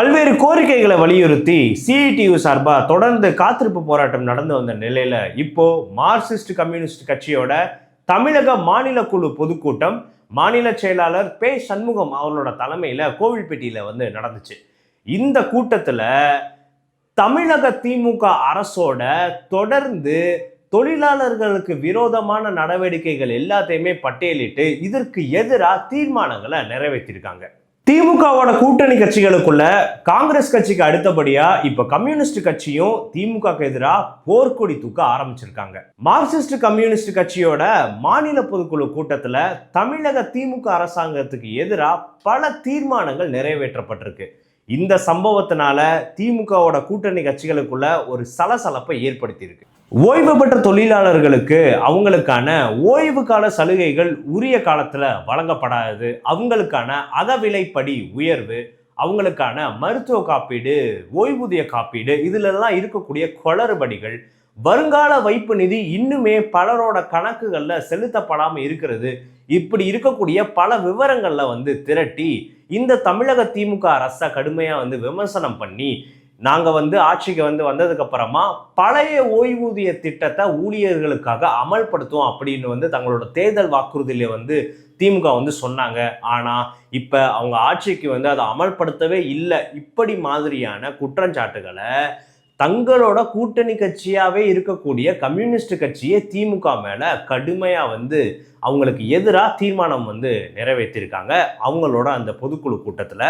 பல்வேறு கோரிக்கைகளை வலியுறுத்தி சிஐடியு சார்பா தொடர்ந்து காத்திருப்பு போராட்டம் நடந்து வந்த நிலையில இப்போ மார்க்சிஸ்ட் கம்யூனிஸ்ட் கட்சியோட தமிழக மாநில குழு பொதுக்கூட்டம் மாநில செயலாளர் பே சண்முகம் அவர்களோட தலைமையில கோவில்பட்டியில நடந்துச்சு. இந்த கூட்டத்துல தமிழக திமுக அரசோட தொடர்ந்து தொழிலாளர்களுக்கு விரோதமான நடவடிக்கைகள் எல்லாத்தையுமே பட்டியலிட்டு இதற்கு எதிராக தீர்மானங்களை நிறைவேற்றியிருக்காங்க. திமுகவோட கூட்டணி கட்சிகளுக்குள்ள காங்கிரஸ் கட்சிக்கு அடுத்தபடியா இப்ப கம்யூனிஸ்ட் கட்சியும் திமுகக்கு எதிராக போர்க்கொடி தூக்க ஆரம்பிச்சிருக்காங்க. மார்க்சிஸ்ட் கம்யூனிஸ்ட் கட்சியோட மாநில பொதுக்குழு கூட்டத்துல தமிழக திமுக அரசாங்கத்துக்கு எதிராக பல தீர்மானங்கள் நிறைவேற்றப்பட்டிருக்கு. இந்த சம்பவத்தினால திமுகவோட கூட்டணி கட்சிகளுக்குள்ள ஒரு சலசலப்பை ஏற்படுத்தியிருக்கு. ஓய்வு பெற்ற தொழிலாளர்களுக்கு அவங்களுக்கான ஓய்வு கால சலுகைகள் உரிய காலத்துல வழங்கப்படாது, அவங்களுக்கான அகவிலைப்படி உயர்வு, அவங்களுக்கான மருத்துவ காப்பீடு, ஓய்வூதிய காப்பீடு, இதுல எல்லாம் இருக்கக்கூடிய குளறுபடிகள், வருங்கால வைப்பு நிதி இன்னுமே பலரோட கணக்குகள்ல செலுத்தப்படாம இருக்கிறது, இப்படி இருக்கக்கூடிய பல விவரங்கள்ல திரட்டி இந்த தமிழக திமுக அரசை கடுமையா விமர்சனம் பண்ணி நாங்க ஆட்சிக்கு வந்ததுக்கு அப்புறமா பழைய ஓய்வூதிய திட்டத்தை ஊழியர்களுக்காக அமல்படுத்துவோம் அப்படின்னு தங்களோட தேர்தல் வாக்குறுதியில திமுக சொன்னாங்க. ஆனா இப்ப அவங்க ஆட்சிக்கு அதை அமல்படுத்தவே இல்லை. இப்படி மாதிரியான குற்றச்சாட்டுகளை தங்களோட கூட்டணி கட்சியாவே இருக்கக்கூடிய கம்யூனிஸ்ட் கட்சியே திமுக மேல கடுமையா அவங்களுக்கு எதிராக தீர்மானம் நிறைவேற்றியிருக்காங்க அவங்களோட அந்த பொதுக்குழு கூட்டத்துல.